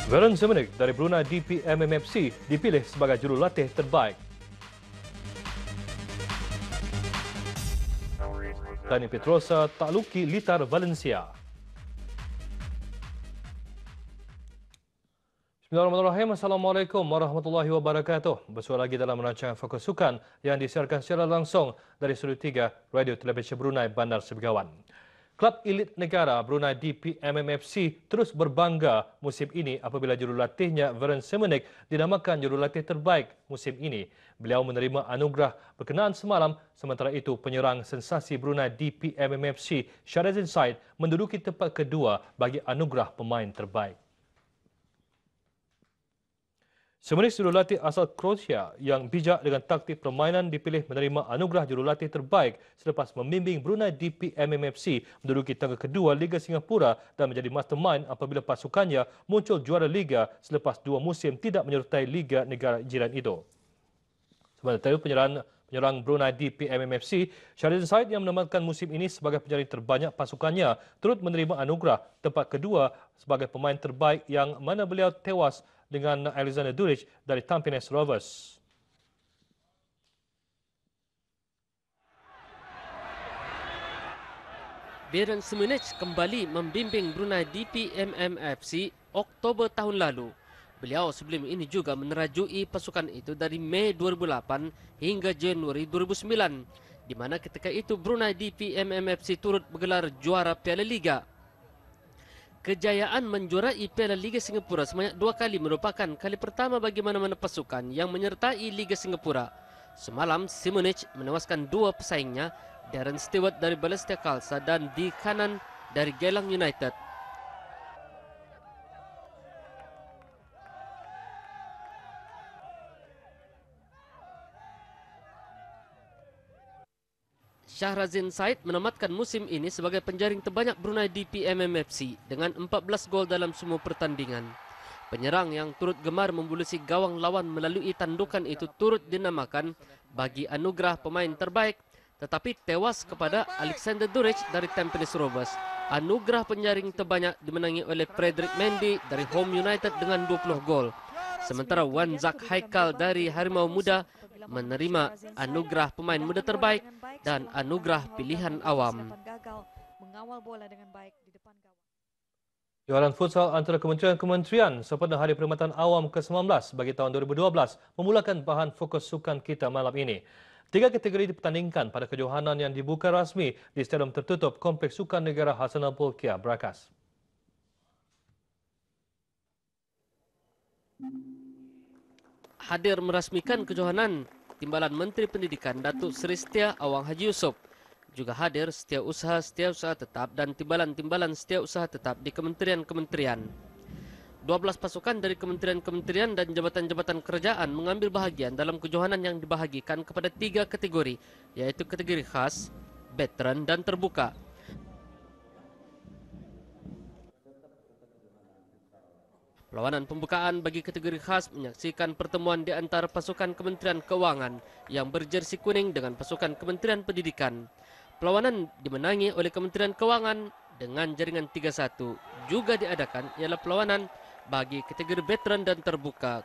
Varen Semenik dari Brunei DPMMFC dipilih sebagai jurulatih terbaik. Dani Petrosa takluki Litar Valencia. Bismillahirrahmanirrahim. Assalamualaikum warahmatullahi wabarakatuh. Bersua lagi dalam rancangan Fokus Sukan yang disiarkan secara langsung dari Studio 3 Radio Televisi Brunei Bandar Sebegawan. Klub elit negara Brunei DPMMFC terus berbangga musim ini apabila jurulatihnya Varen Semenik dinamakan jurulatih terbaik musim ini. Beliau menerima anugerah berkenaan semalam, sementara itu penyerang sensasi Brunei DPMMFC Shahrazin Said menduduki tempat kedua bagi anugerah pemain terbaik. Semenik jurulatih asal Croatia yang bijak dengan taktik permainan dipilih menerima anugerah jurulatih terbaik selepas membimbing Brunei DPMMFC menduduki tangga kedua Liga Singapura dan menjadi mastermind apabila pasukannya muncul juara Liga selepas 2 musim tidak menyertai Liga negara jiran itu. Sementara itu penyerang Brunei DPMMFC Shahrazin Said yang menamatkan musim ini sebagai penjaring terbanyak pasukannya turut menerima anugerah tempat kedua sebagai pemain terbaik yang mana beliau tewas dengan Alexander Duric dari Tampines Rovers. Varen Semenik kembali membimbing Brunei DPMMFC Oktober tahun lalu. Beliau sebelum ini juga menerajui pasukan itu dari Mei 2008 hingga Januari 2009, di mana ketika itu Brunei DPMMFC turut bergelar juara Piala Liga. Kejayaan menjuarai Piala Liga Singapura sebanyak 2 kali merupakan kali pertama bagi mana-mana pasukan yang menyertai Liga Singapura. Semalam, Semenik menewaskan 2 pesaingnya, Darren Stewart dari Balestier Khalsa dan Di Kanan dari Geylang United. Shahrazin Said menamatkan musim ini sebagai penjaring terbanyak Brunei DPMMFC dengan 14 gol dalam semua pertandingan. Penyerang yang turut gemar membulusi gawang lawan melalui tandukan itu turut dinamakan bagi anugerah pemain terbaik, tetapi tewas kepada Alexander Duric dari Tampines Rovers. Anugerah penjaring terbanyak dimenangi oleh Frederick Mendy dari Home United dengan 20 gol. Sementara Wan Zak Haikal dari Harimau Muda menerima anugerah pemain muda terbaik dan anugerah pilihan awam. Jualan futsal antara kementerian-kementerian sempena Hari Perkhidmatan Awam ke-19 bagi tahun 2012 memulakan bahan fokus sukan kita malam ini. 3 kategori dipertandingkan pada kejohanan yang dibuka rasmi di Stadium Tertutup Kompleks Sukan Negara Hassanal Bolkiah, Berakas. Hadir merasmikan kejohanan Timbalan Menteri Pendidikan Datuk Seri Setia Awang Haji Yusof. Juga hadir setiausaha tetap dan timbalan-timbalan setiausaha tetap di kementerian-kementerian. 12 pasukan dari kementerian-kementerian dan jabatan-jabatan kerajaan mengambil bahagian dalam kejohanan yang dibahagikan kepada 3 kategori, yaitu kategori khas, veteran dan terbuka. Perlawanan pembukaan bagi kategori khas menyaksikan pertemuan di antara pasukan Kementerian Keuangan yang berjersi kuning dengan pasukan Kementerian Pendidikan. Perlawanan dimenangi oleh Kementerian Keuangan dengan jaringan 3-1. Juga diadakan ialah perlawanan bagi kategori veteran dan terbuka.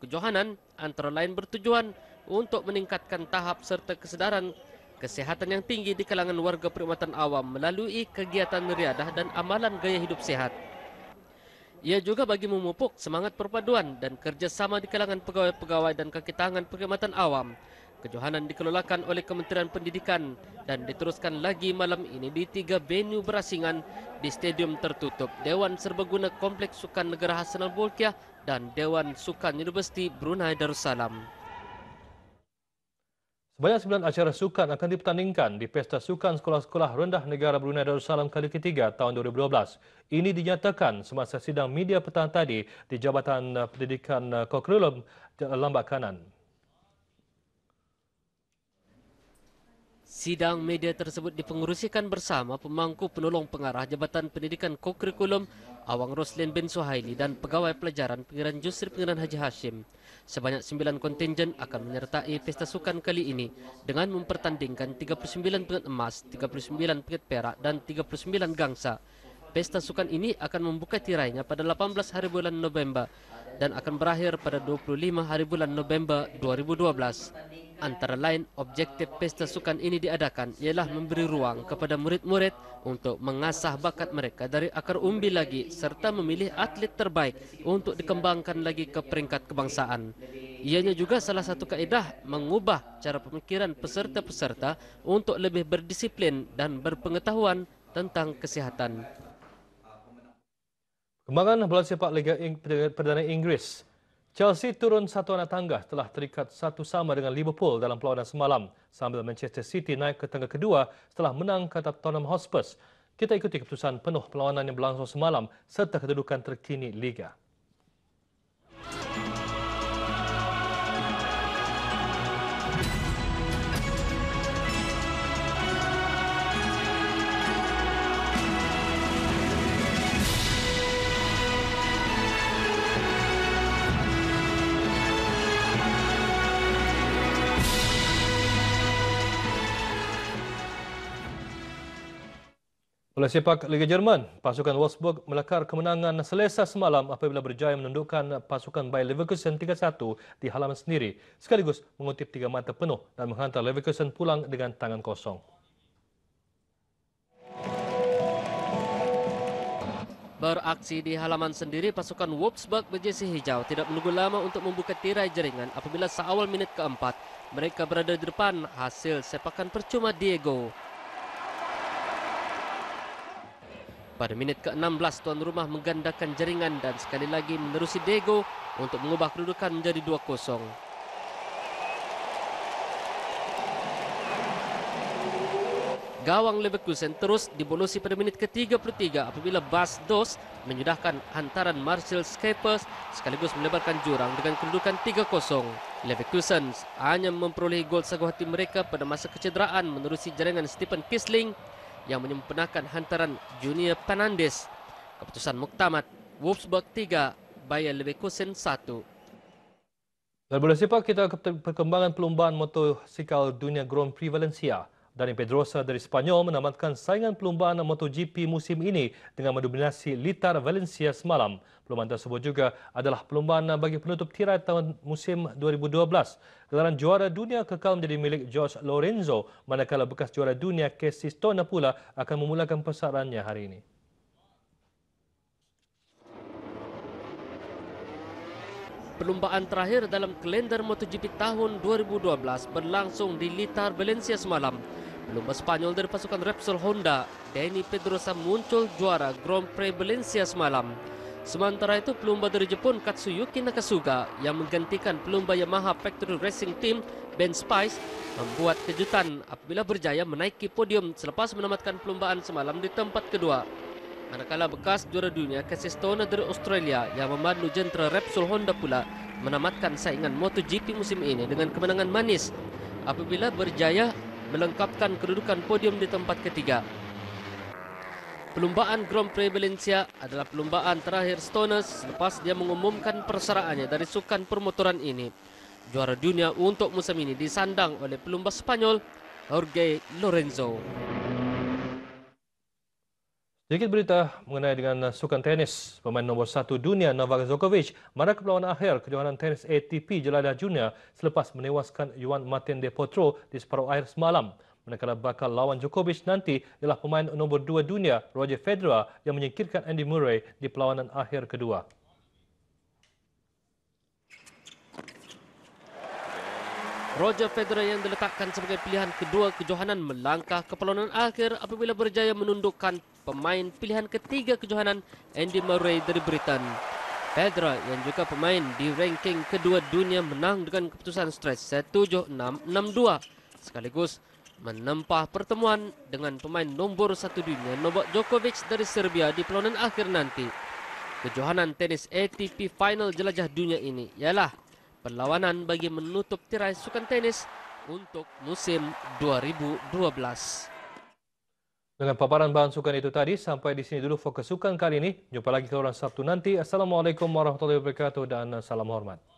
Kejohanan antara lain bertujuan untuk meningkatkan tahap serta kesedaran kesehatan yang tinggi di kalangan warga perkhidmatan awam melalui kegiatan riadah dan amalan gaya hidup sehat. Ia juga bagi memupuk semangat perpaduan dan kerjasama di kalangan pegawai-pegawai dan kaki tangan perkhidmatan awam. Kejohanan dikelolakan oleh Kementerian Pendidikan dan diteruskan lagi malam ini di 3 venue berasingan di Stadium Tertutup Dewan Serbaguna Kompleks Sukan Negara Hassanal Bolkiah dan Dewan Sukan Universiti Brunei Darussalam. Sebanyak 9 acara sukan akan dipertandingkan di Pesta Sukan Sekolah-Sekolah Rendah Negara Brunei Darussalam kali ketiga tahun 2012. Ini dinyatakan semasa sidang media petang tadi di Jabatan Pendidikan Kokrilum Lambak Kanan. Sidang media tersebut dipengerusikan bersama pemangku penolong pengarah Jabatan Pendidikan Kokrikulum Awang Roslin bin Suhaili dan pegawai pelajaran Pengiran Jusri Pengiran Haji Hashim. Sebanyak 9 kontingen akan menyertai pesta sukan kali ini dengan mempertandingkan 39 pingat emas, 39 pingat perak dan 39 gangsa. pesta sukan ini akan membuka tirainya pada 18 hari bulan November dan akan berakhir pada 25 hari bulan November 2012. Antara lain, objektif pesta sukan ini diadakan ialah memberi ruang kepada murid-murid untuk mengasah bakat mereka dari akar umbi lagi serta memilih atlet terbaik untuk dikembangkan lagi ke peringkat kebangsaan. Ianya juga salah satu kaedah mengubah cara pemikiran peserta-peserta untuk lebih berdisiplin dan berpengetahuan tentang kesihatan. Kembangan bola sepak Liga Perdana Inggeris. Chelsea turun satu anak tangga setelah terikat 1-1 dengan Liverpool dalam perlawanan semalam sambil Manchester City naik ke tangga kedua setelah menang kata Tottenham Hotspur. Kita ikuti keputusan penuh perlawanan yang berlangsung semalam serta kedudukan terkini Liga. Bola sepak Liga Jerman, pasukan Wolfsburg melakar kemenangan selesa semalam apabila berjaya menundukkan pasukan Bayer Leverkusen 3-1 di halaman sendiri, sekaligus mengutip 3 mata penuh dan menghantar Leverkusen pulang dengan tangan kosong. Beraksi di halaman sendiri, pasukan Wolfsburg berjersey hijau tidak menunggu lama untuk membuka tirai jaringan apabila seawal minit keempat mereka berada di depan hasil sepakan percuma Diego. Pada minit ke-16, tuan rumah menggandakan jaringan dan sekali lagi menerusi Diego untuk mengubah kedudukan menjadi 2-0. Gawang Leverkusen terus dibolosi pada minit ke-33 apabila Bas Dos menyudahkan hantaran Marcel Schippers sekaligus melebarkan jurang dengan kedudukan 3-0. Leverkusen hanya memperoleh gol sagu hati mereka pada masa kecederaan menerusi jaringan Stephen Kisling yang menyempurnakan hantaran Junior Fernandes. Keputusan muktamad, Wolfsburg 3, Bayer Leverkusen 1. Dan bola sepak kita ke perkembangan perlombaan motosikal dunia Grand Prix Valencia. Dani Pedrosa dari Spanyol menamatkan saingan perlombaan MotoGP musim ini dengan mendominasi litar Valencia semalam. Perlombaan tersebut juga adalah perlombaan bagi penutup tirai tahun musim 2012. Gelaran juara dunia kekal menjadi milik Jorge Lorenzo, manakala bekas juara dunia Casey Stoner pula akan memulakan persarannya hari ini. Perlombaan terakhir dalam kalender MotoGP tahun 2012 berlangsung di litar Valencia semalam. Pelumba Spanyol dari pasukan Repsol Honda, Dani Pedrosa muncul juara Grand Prix Valencia semalam. Sementara itu, pelumba dari Jepun Katsuyuki Nakasuga yang menggantikan pelumba Yamaha Factory Racing Team Ben Spice membuat kejutan apabila berjaya menaiki podium selepas menamatkan perlombaan semalam di tempat kedua. Manakala bekas juara dunia Casey Stoner dari Australia yang memandu jentera Repsol Honda pula menamatkan saingan MotoGP musim ini dengan kemenangan manis apabila berjaya melengkapkan kedudukan podium di tempat ketiga. Perlombaan Grand Prix Valencia adalah perlombaan terakhir Stoner selepas dia mengumumkan perseraannya dari sukan permotoran ini. Juara dunia untuk musim ini disandang oleh pelumba Spanyol Jorge Lorenzo. Sedikit berita mengenai dengan sukan tenis. Pemain nombor 1 dunia Novak Djokovic marah ke perlawanan akhir kejohanan tenis ATP Jelajah Junior selepas menewaskan Juan Martín del Potro di separuh akhir semalam. Manakala bakal lawan Djokovic nanti ialah pemain nombor 2 dunia Roger Federer yang menyingkirkan Andy Murray di perlawanan akhir kedua. Roger Federer yang diletakkan sebagai pilihan kedua kejohanan melangkah ke perlawanan akhir apabila berjaya menundukkan pemain pilihan ketiga kejohanan Andy Murray dari Britain. Federer yang juga pemain di ranking kedua dunia menang dengan keputusan straight set 7-6, 6-2 sekaligus menempah pertemuan dengan pemain nombor 1 dunia Novak Djokovic dari Serbia di perlawanan akhir nanti. Kejohanan tenis ATP Final Jelajah Dunia ini ialah perlawanan bagi menutup tirai sukan tenis untuk musim 2012. Dengan paparan bahan sukan itu tadi, sampai di sini dulu fokus sukan kali ini. Jumpa lagi ke orang Sabtu nanti. Assalamualaikum warahmatullahi wabarakatuh dan salam hormat.